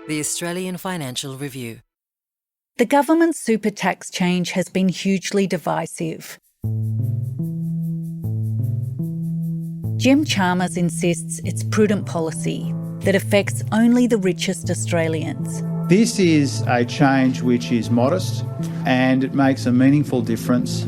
The Australian Financial Review. The government's super tax change has been hugely divisive. Jim Chalmers insists it's prudent policy that affects only the richest Australians. This is a change which is modest and it makes a meaningful difference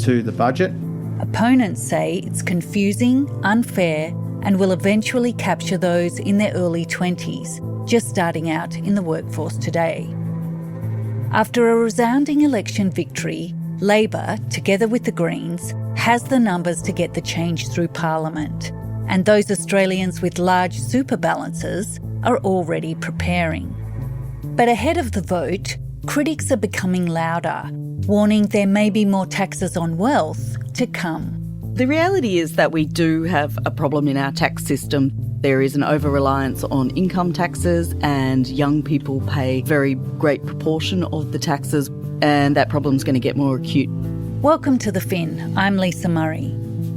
to the budget. Opponents say it's confusing, unfair, and will eventually capture those in their early 20s, just starting out in the workforce today. After a resounding election victory, Labor, together with the Greens, has the numbers to get the change through Parliament, and those Australians with large super balances are already preparing. But ahead of the vote, critics are becoming louder, warning there may be more taxes on wealth to come. The reality is that we do have a problem in our tax system. There is an over-reliance on income taxes, and young people pay a very great proportion of the taxes, and that problem's going to get more acute. Welcome to The Fin. I'm Lisa Murray.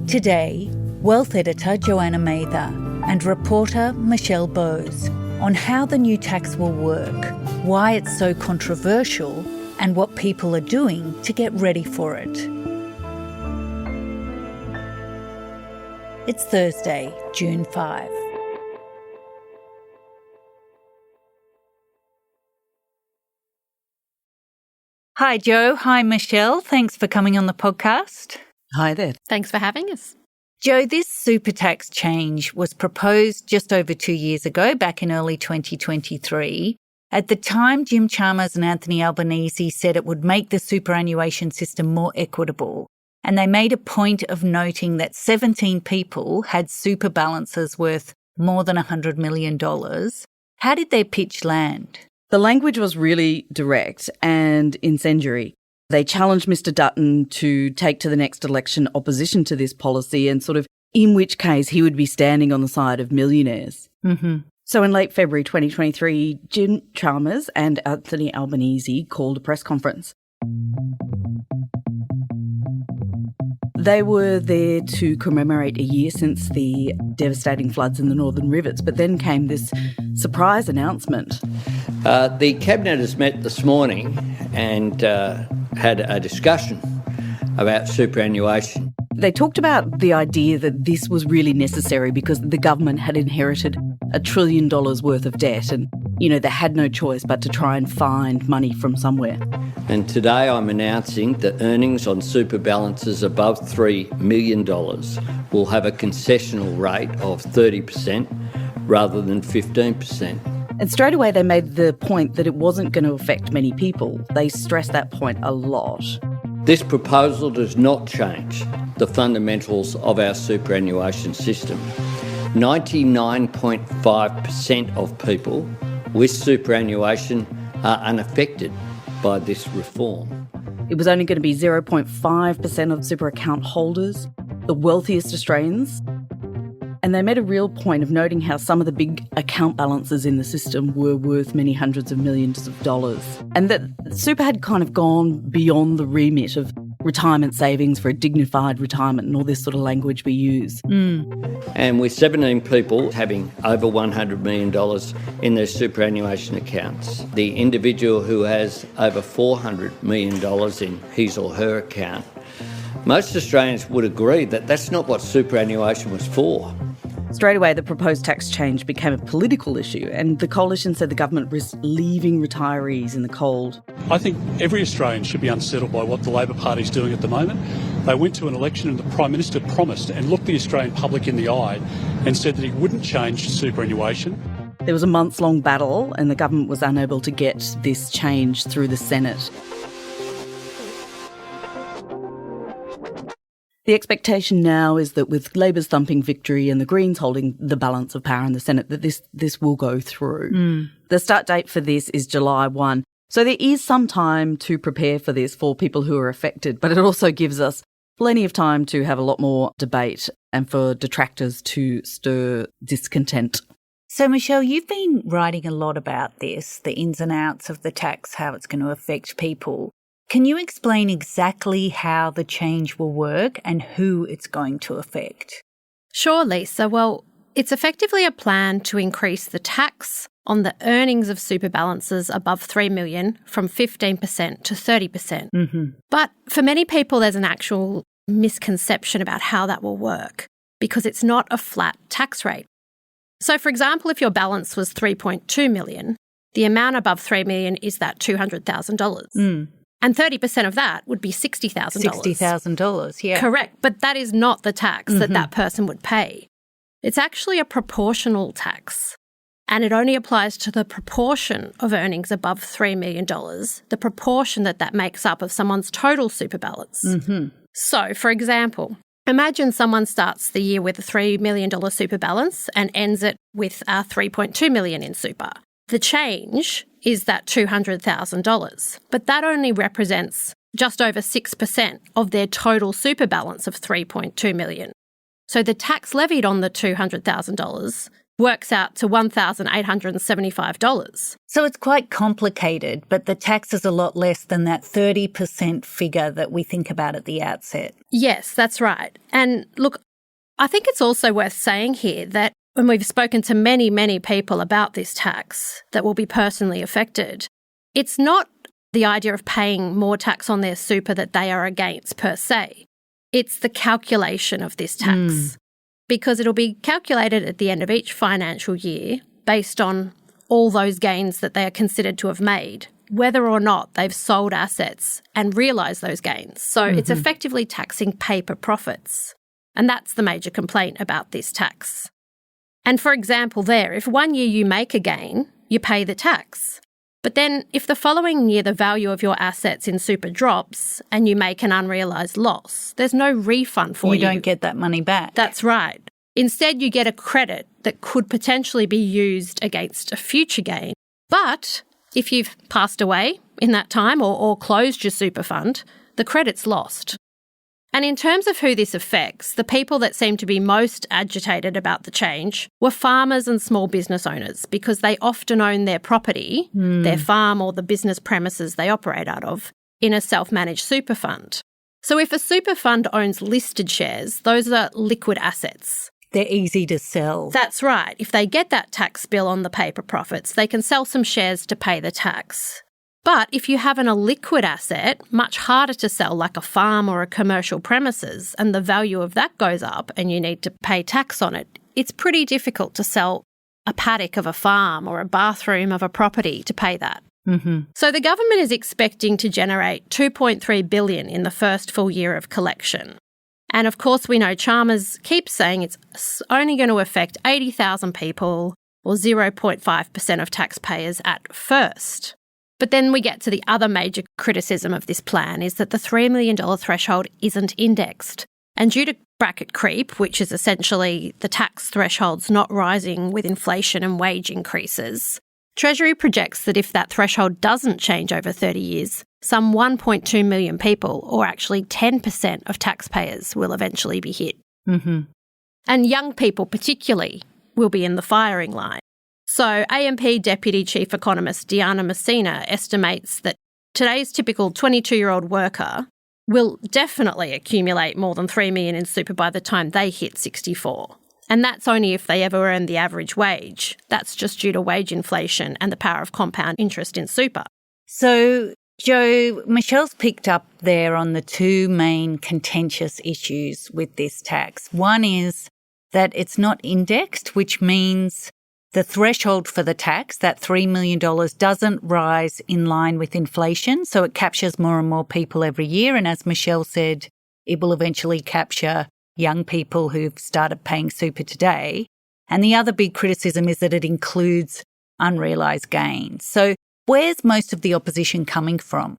Today, wealth editor Joanna Mather and reporter Michelle Bowes on how the new tax will work, why it's so controversial, and what people are doing to get ready for it. It's Thursday, June 5. Hi, Joe. Hi, Michelle. Thanks for coming on the podcast. Hi there. Thanks for having us. Joe, this super tax change was proposed just over 2 years ago, back in early 2023. At the time, Jim Chalmers and Anthony Albanese said it would make the superannuation system more equitable. And they made a point of noting that 17 people had super balances worth more than $100 million. How did their pitch land? The language was really direct and incendiary. They challenged Mr Dutton to take to the next election opposition to this policy and sort of in which case he would be standing on the side of millionaires. Mm-hmm. So in late February 2023, Jim Chalmers and Anthony Albanese called a press conference. They were there to commemorate a year since the devastating floods in the Northern Rivers, but then came this surprise announcement. The Cabinet has met this morning and had a discussion about superannuation. They talked about the idea that this was really necessary because the government had inherited $1 trillion worth of debt and, they had no choice but to try and find money from somewhere. And today I'm announcing that earnings on super balances above $3 million will have a concessional rate of 30% rather than 15%. And straight away they made the point that it wasn't going to affect many people. They stressed that point a lot. This proposal does not change the fundamentals of our superannuation system. 99.5% of people with superannuation are unaffected by this reform. It was only going to be 0.5% of super account holders, the wealthiest Australians. And they made a real point of noting how some of the big account balances in the system were worth many hundreds of millions of dollars. And that super had kind of gone beyond the remit of retirement savings for a dignified retirement and all this sort of language we use. And with 17 people having over $100 million in their superannuation accounts, the individual who has over $400 million in his or her account, most Australians would agree that that's not what superannuation was for. Straight away, the proposed tax change became a political issue, and the coalition said the government risked leaving retirees in the cold. I think every Australian should be unsettled by what the Labor Party is doing at the moment. They went to an election and the Prime Minister promised and looked the Australian public in the eye and said that he wouldn't change superannuation. There was a months-long battle, and the government was unable to get this change through the Senate. The expectation now is that with Labor's thumping victory and the Greens holding the balance of power in the Senate, that this will go through. The start date for this is July 1. So there is some time to prepare for this for people who are affected, but it also gives us plenty of time to have a lot more debate and for detractors to stir discontent. So, Michelle, you've been writing a lot about this, the ins and outs of the tax, how it's going to affect people. Can you explain exactly how the change will work and who it's going to affect? Sure, Lisa. Well, it's effectively a plan to increase the tax on the earnings of super balances above $3 million from 15% to 30%. Mm-hmm. But for many people, there's an actual misconception about how that will work because it's not a flat tax rate. So, for example, if your balance was $3.2 million, the amount above $3 million is that $200,000. And 30% of that would be $60,000. $60,000, yeah. Correct. But that is not the tax that that person would pay. It's actually a proportional tax. And it only applies to the proportion of earnings above $3 million, the proportion that makes up of someone's total super balance. So, for example, imagine someone starts the year with a $3 million super balance and ends it with $3.2 million in super. The change is that $200,000, but that only represents just over 6% of their total super balance of $3.2 million. So the tax levied on the $200,000 works out to $1,875. So it's quite complicated, but the tax is a lot less than that 30% figure that we think about at the outset. Yes, that's right. And look, I think it's also worth saying here that when we've spoken to many, many people about this tax that will be personally affected, it's not the idea of paying more tax on their super that they are against per se. It's the calculation of this tax. Because it'll be calculated at the end of each financial year based on all those gains that they are considered to have made, whether or not they've sold assets and realised those gains. So it's effectively taxing paper profits. And that's the major complaint about this tax. And for example there, if one year you make a gain, you pay the tax. But then if the following year the value of your assets in super drops and you make an unrealised loss, there's no refund for you. You don't get that money back. That's right. Instead, you get a credit that could potentially be used against a future gain. But if you've passed away in that time or closed your super fund, the credit's lost. And in terms of who this affects, the people that seem to be most agitated about the change were farmers and small business owners because they often own their property, their farm or the business premises they operate out of, in a self-managed super fund. So if a super fund owns listed shares, those are liquid assets. They're easy to sell. That's right. If they get that tax bill on the paper profits, they can sell some shares to pay the tax. But if you have an illiquid asset, much harder to sell, like a farm or a commercial premises, and the value of that goes up and you need to pay tax on it, it's pretty difficult to sell a paddock of a farm or a bathroom of a property to pay that. So the government is expecting to generate $2.3 billion in the first full year of collection. And of course, we know Chalmers keeps saying it's only going to affect 80,000 people or 0.5% of taxpayers at first. But then we get to the other major criticism of this plan is that the $3 million threshold isn't indexed. And due to bracket creep, which is essentially the tax thresholds not rising with inflation and wage increases, Treasury projects that if that threshold doesn't change over 30 years, some 1.2 million people, or actually 10% of taxpayers, will eventually be hit. And young people particularly will be in the firing line. So AMP Deputy Chief Economist Diana Messina estimates that today's typical 22-year-old worker will definitely accumulate more than $3 million in super by the time they hit 64. And that's only if they ever earn the average wage. That's just due to wage inflation and the power of compound interest in super. So, Jo, Michelle's picked up there on the two main contentious issues with this tax. One is that it's not indexed, which means the threshold for the tax, that $3 million, doesn't rise in line with inflation. So it captures more and more people every year. And as Michelle said, it will eventually capture young people who've started paying super today. And the other big criticism is that it includes unrealised gains. So where's most of the opposition coming from?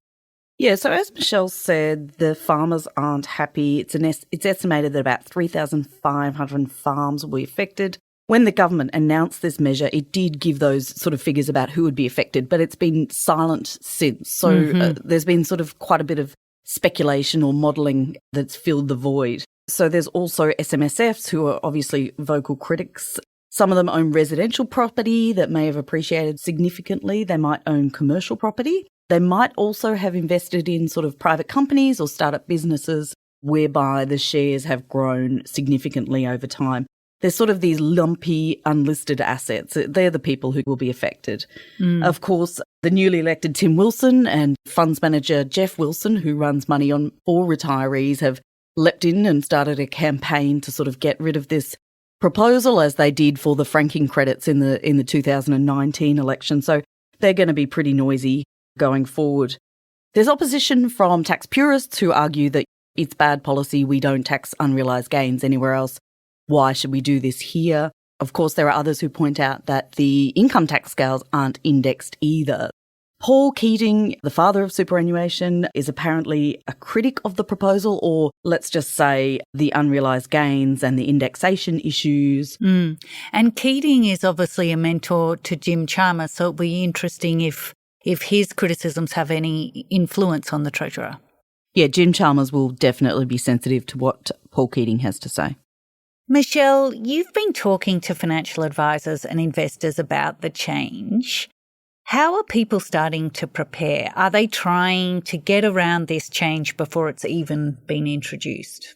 Yeah, so as Michelle said, the farmers aren't happy. It's estimated that about 3,500 farms will be affected. When the government announced this measure, it did give those sort of figures about who would be affected, but it's been silent since. So there's been sort of quite a bit of speculation or modelling that's filled the void. So there's also SMSFs who are obviously vocal critics. Some of them own residential property that may have appreciated significantly. They might own commercial property. They might also have invested in sort of private companies or startup businesses whereby the shares have grown significantly over time. there's sort of these lumpy unlisted assets. They're the people who will be affected. Of course, the newly elected Tim Wilson and funds manager Jeff Wilson, who runs money on for retirees, have leapt in and started a campaign to sort of get rid of this proposal, as they did for the franking credits in the 2019 election. So they're going to be pretty noisy going forward. There's opposition from tax purists who argue that it's bad policy. We don't tax unrealised gains anywhere else. Why should we do this here? Of course, there are others who point out that the income tax scales aren't indexed either. Paul Keating, the father of superannuation, is apparently a critic of the proposal, or let's just say the unrealised gains and the indexation issues. And Keating is obviously a mentor to Jim Chalmers, so it'll be interesting if his criticisms have any influence on the Treasurer. Yeah, Jim Chalmers will definitely be sensitive to what Paul Keating has to say. Michelle, you've been talking to financial advisors and investors about the change. How are people starting to prepare? Are they trying to get around this change before it's even been introduced?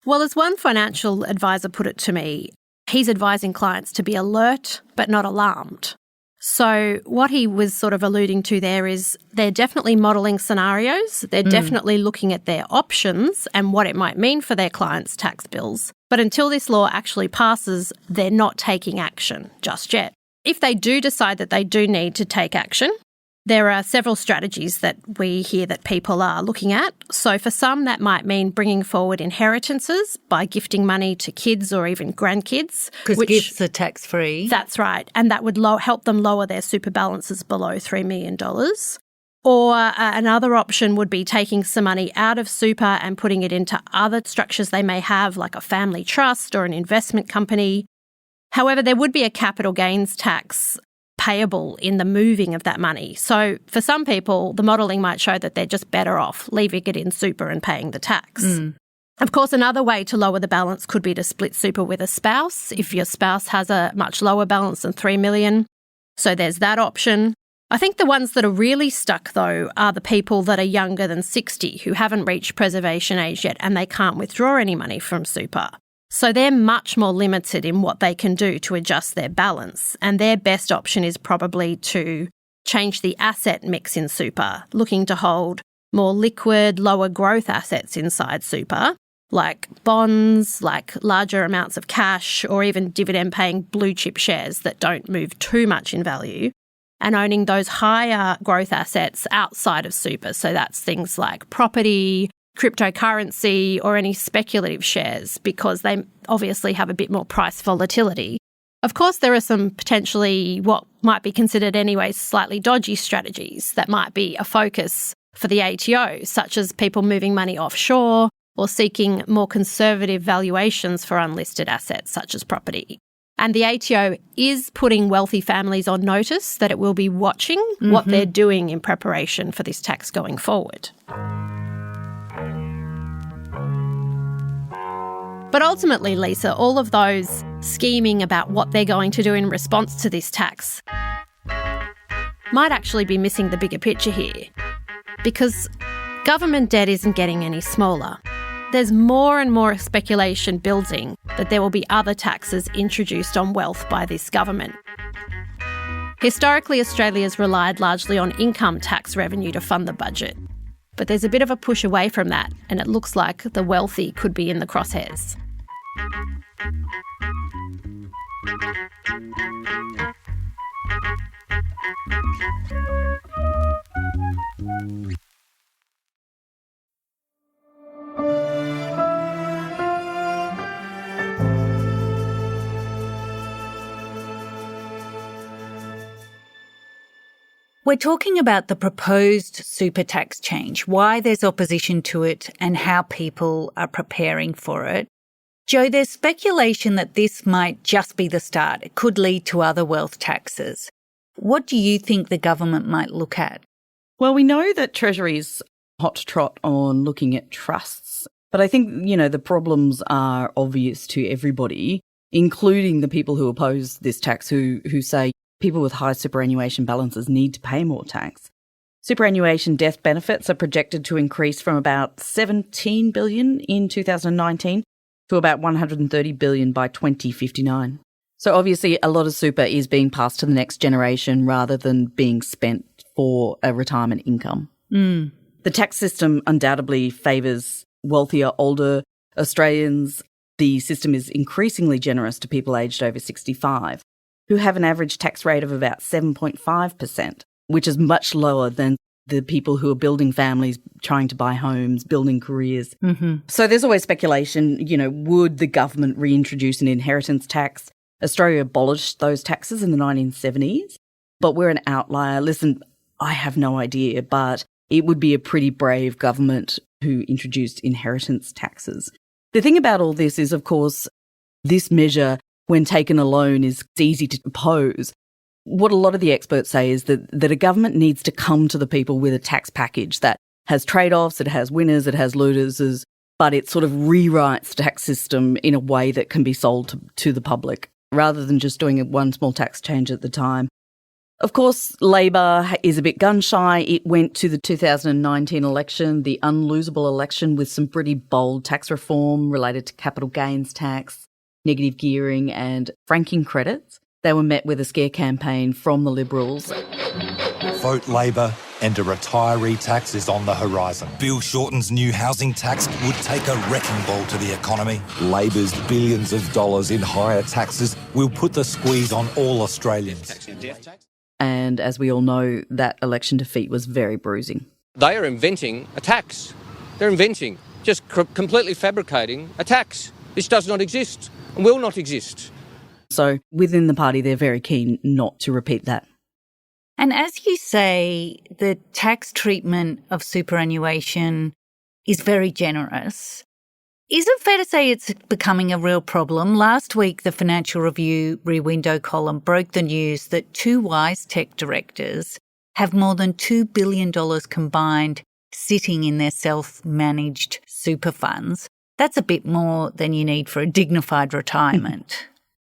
Well, as one financial advisor put it to me, he's advising clients to be alert but not alarmed. So what he was sort of alluding to there is they're definitely modelling scenarios. They're definitely looking at their options and what it might mean for their clients' tax bills. But until this law actually passes, they're not taking action just yet. If they do decide that they do need to take action, there are several strategies that we hear that people are looking at. So for some, that might mean bringing forward inheritances by gifting money to kids or even grandkids. Because gifts are tax-free. That's right. And that would help them lower their super balances below $3 million. Or another option would be taking some money out of super and putting it into other structures they may have, like a family trust or an investment company. However, there would be a capital gains tax payable in the moving of that money. So for some people, the modelling might show that they're just better off leaving it in super and paying the tax. Of course, another way to lower the balance could be to split super with a spouse if your spouse has a much lower balance than $3 million. So there's that option. I think the ones that are really stuck, though, are the people that are younger than 60 who haven't reached preservation age yet and they can't withdraw any money from super. So they're much more limited in what they can do to adjust their balance, and their best option is probably to change the asset mix in super, looking to hold more liquid, lower growth assets inside super, like bonds, like larger amounts of cash, or even dividend-paying blue-chip shares that don't move too much in value, and owning those higher growth assets outside of super. So that's things like property, cryptocurrency, or any speculative shares, because they obviously have a bit more price volatility. Of course, there are some potentially what might be considered anyway slightly dodgy strategies that might be a focus for the ATO, such as people moving money offshore or seeking more conservative valuations for unlisted assets such as property. And the ATO is putting wealthy families on notice that it will be watching what they're doing in preparation for this tax going forward. But ultimately, Lisa, all of those scheming about what they're going to do in response to this tax might actually be missing the bigger picture here, because government debt isn't getting any smaller. There's more and more speculation building that there will be other taxes introduced on wealth by this government. Historically, Australia's relied largely on income tax revenue to fund the budget. But there's a bit of a push away from that, and it looks like the wealthy could be in the crosshairs. We're talking about the proposed super tax change, why there's opposition to it and how people are preparing for it. Jo, there's speculation that this might just be the start. It could lead to other wealth taxes. What do you think the government might look at? Well, we know that Treasury's hot trot on looking at trusts, but I think, the problems are obvious to everybody, including the people who oppose this tax who say people with high superannuation balances need to pay more tax. Superannuation death benefits are projected to increase from about $17 billion in 2019 to about $130 billion by 2059. So obviously a lot of super is being passed to the next generation rather than being spent for a retirement income. The tax system undoubtedly favours wealthier, older Australians. The system is increasingly generous to people aged over 65, who have an average tax rate of about 7.5%, which is much lower than the people who are building families, trying to buy homes, building careers. So there's always speculation, would the government reintroduce an inheritance tax? Australia abolished those taxes in the 1970s, but we're an outlier. Listen, I have no idea, but it would be a pretty brave government who introduced inheritance taxes. The thing about all this is, of course, this measure, when taken alone, is easy to oppose. What a lot of the experts say is that a government needs to come to the people with a tax package that has trade-offs, it has winners, it has losers, but it sort of rewrites the tax system in a way that can be sold to the public, rather than just doing one small tax change at the time. Of course, Labor is a bit gun-shy. It went to the 2019 election, the unlosable election, with some pretty bold tax reform related to capital gains tax, negative gearing and franking credits. They were met with a scare campaign from the Liberals. Vote Labor and a retiree tax is on the horizon. Bill Shorten's new housing tax would take a wrecking ball to the economy. Labor's billions of dollars in higher taxes will put the squeeze on all Australians. And as we all know, that election defeat was very bruising. They are inventing a tax. They're inventing, just completely fabricating a tax. This does not exist and will not exist. So within the party, they're very keen not to repeat that. And as you say, the tax treatment of superannuation is very generous. Is it fair to say it's becoming a real problem? Last week, the Financial Review Rear Window column broke the news that 2 WiseTech directors have more than $2 billion combined sitting in their self-managed super funds. That's a bit more than you need for a dignified retirement.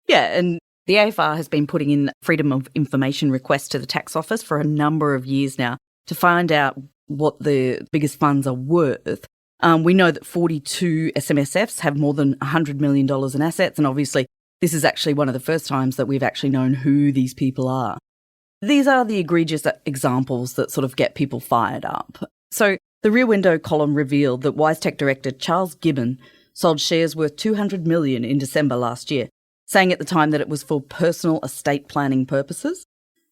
Yeah, and the AFR has been putting in freedom of information requests to the tax office for a number of years now to find out what the biggest funds are worth. We know that 42 SMSFs have more than $100 million in assets, and obviously this is actually one of the first times that we've actually known who these people are. These are the egregious examples that sort of get people fired up. So the Rear Window column revealed that WiseTech director Charles Gibbon sold shares worth $200 million in December last year, saying at the time that it was for personal estate planning purposes.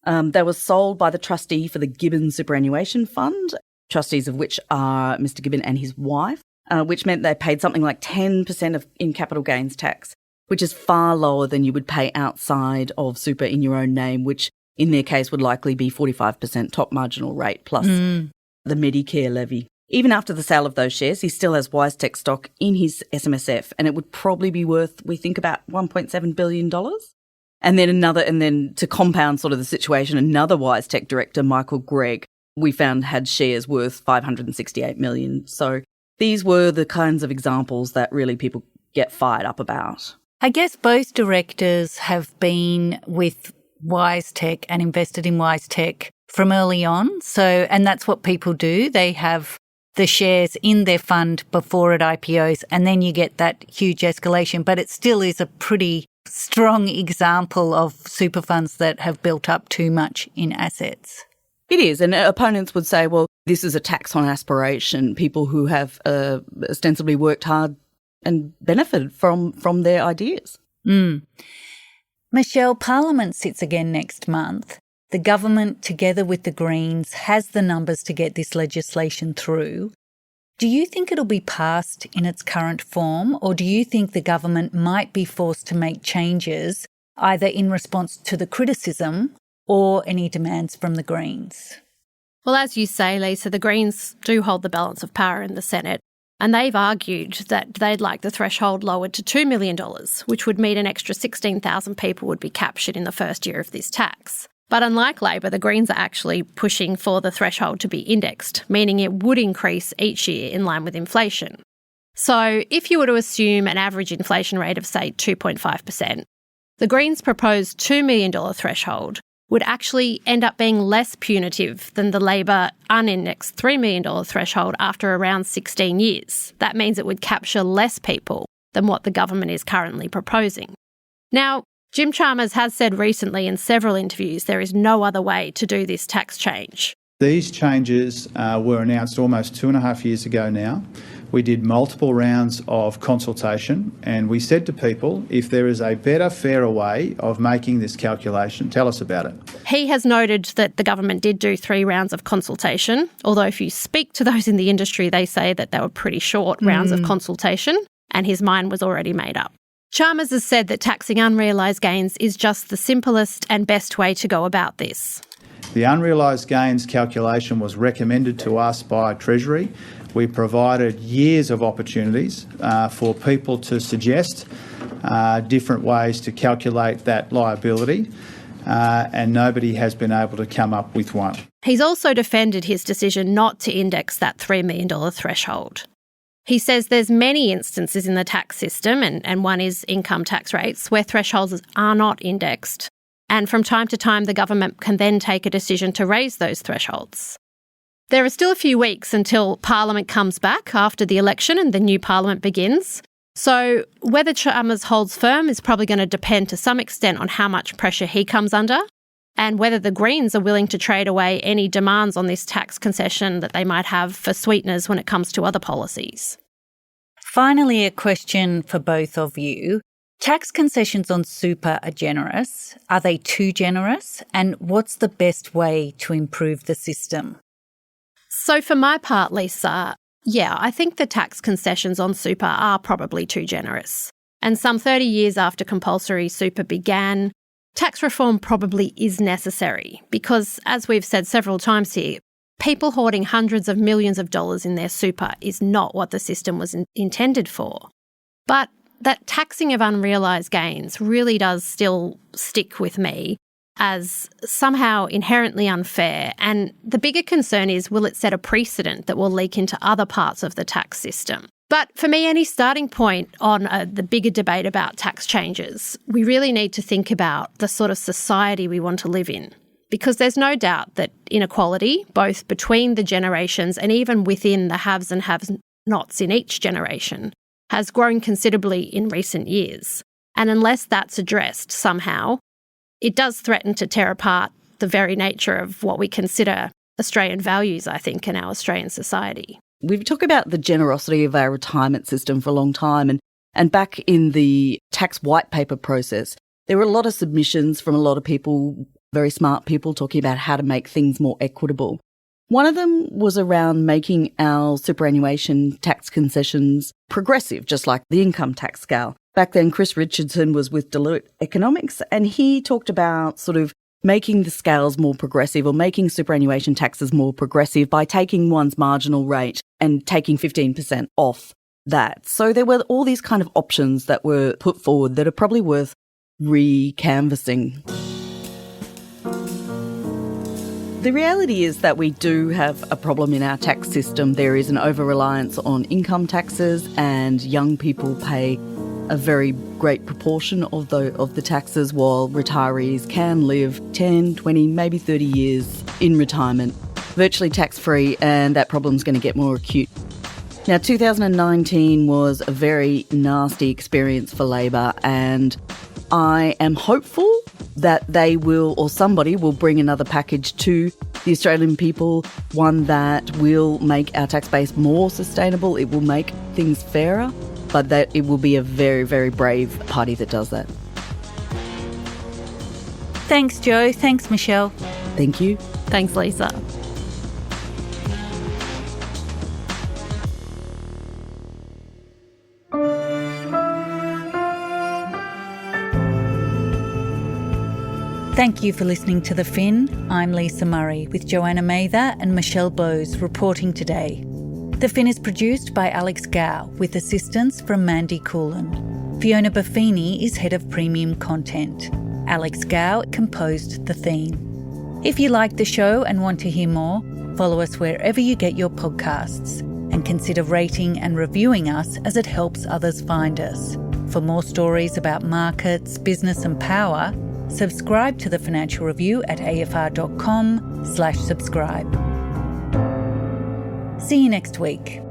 They were sold by the trustee for the Gibbon Superannuation Fund, trustees of which are Mr. Gibbon and his wife, which meant they paid something like 10% in capital gains tax, which is far lower than you would pay outside of super in your own name, which in their case would likely be 45% top marginal rate plus the Medicare levy. Even after the sale of those shares, he still has WiseTech stock in his SMSF, and it would probably be worth, we think, about $1.7 billion. And then to compound sort of the situation, another WiseTech director, Michael Gregg, we found had shares worth $568 million. So these were the kinds of examples that really people get fired up about. I guess both directors have been with WiseTech and invested in WiseTech from early on. So, and that's what people do. They have the shares in their fund before it IPOs, and then you get that huge escalation. But it still is a pretty strong example of super funds that have built up too much in assets. It is, and opponents would say, well, this is a tax on aspiration, people who have ostensibly worked hard and benefited from their ideas. Michelle, Parliament sits again next month. The government, together with the Greens, has the numbers to get this legislation through. Do you think it'll be passed in its current form, or do you think the government might be forced to make changes either in response to the criticism or any demands from the Greens? Well, as you say, Lisa, the Greens do hold the balance of power in the Senate, and they've argued that they'd like the threshold lowered to $2 million, which would mean an extra 16,000 people would be captured in the first year of this tax. But unlike Labor, the Greens are actually pushing for the threshold to be indexed, meaning it would increase each year in line with inflation. So if you were to assume an average inflation rate of, say, 2.5%, the Greens' proposed $2 million threshold would actually end up being less punitive than the Labor unindexed $3 million threshold after around 16 years. That means it would capture less people than what the government is currently proposing. Now, Jim Chalmers has said recently in several interviews there is no other way to do this tax change. These changes were announced almost 2.5 years ago now. We did multiple rounds of consultation and we said to people, if there is a better, fairer way of making this calculation, tell us about it. He has noted that the government did do 3 rounds of consultation, although if you speak to those in the industry, they say that they were pretty short rounds of consultation and his mind was already made up. Chalmers has said that taxing unrealised gains is just the simplest and best way to go about this. The unrealised gains calculation was recommended to us by Treasury. We provided years of opportunities for people to suggest different ways to calculate that liability, and nobody has been able to come up with one. He's also defended his decision not to index that $3 million threshold. He says there's many instances in the tax system, and one is income tax rates, where thresholds are not indexed. And from time to time, the government can then take a decision to raise those thresholds. There are still a few weeks until Parliament comes back after the election and the new Parliament begins. So whether Chalmers holds firm is probably going to depend to some extent on how much pressure he comes under and whether the Greens are willing to trade away any demands on this tax concession that they might have for sweeteners when it comes to other policies. Finally, a question for both of you. Tax concessions on super are generous. Are they too generous? And what's the best way to improve the system? So for my part, Lisa, yeah, I think the tax concessions on super are probably too generous. And some 30 years after compulsory super began, tax reform probably is necessary because, as we've said several times here, people hoarding hundreds of millions of dollars in their super is not what the system was intended for. But that taxing of unrealised gains really does still stick with me as somehow inherently unfair. And the bigger concern is, will it set a precedent that will leak into other parts of the tax system? But for me, any starting point on the bigger debate about tax changes, we really need to think about the sort of society we want to live in. Because there's no doubt that inequality, both between the generations and even within the haves and have-nots in each generation, has grown considerably in recent years. And unless that's addressed somehow, it does threaten to tear apart the very nature of what we consider Australian values, I think, in our Australian society. We've talked about the generosity of our retirement system for a long time. And back in the tax white paper process, there were a lot of submissions from a lot of people, very smart people, talking about how to make things more equitable. One of them was around making our superannuation tax concessions progressive, just like the income tax scale. Back then, Chris Richardson was with Deloitte Economics, and he talked about sort of making the scales more progressive or making superannuation taxes more progressive by taking one's marginal rate and taking 15% off that. So there were all these kind of options that were put forward that are probably worth re-canvassing. The reality is that we do have a problem in our tax system. There is an over-reliance on income taxes, and young people pay a very great proportion of the taxes, while retirees can live 10, 20, maybe 30 years in retirement, virtually tax-free, and that problem's going to get more acute. Now, 2019 was a very nasty experience for Labor, and I am hopeful that they will, or somebody will bring another package to the Australian people, one that will make our tax base more sustainable, it will make things fairer, but that it will be a very, very brave party that does that. Thanks, Jo. Thanks, Michelle. Thank you. Thanks, Lisa. Thank you for listening to The Fin. I'm Lisa Murray with Joanna Mather and Michelle Bowes reporting today. The Fin is produced by Alex Gow with assistance from Mandy Coolan. Fiona Buffini is head of premium content. Alex Gow composed the theme. If you like the show and want to hear more, follow us wherever you get your podcasts and consider rating and reviewing us as it helps others find us. For more stories about markets, business and power, subscribe to the Financial Review at afr.com/subscribe. See you next week.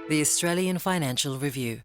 The Australian Financial Review.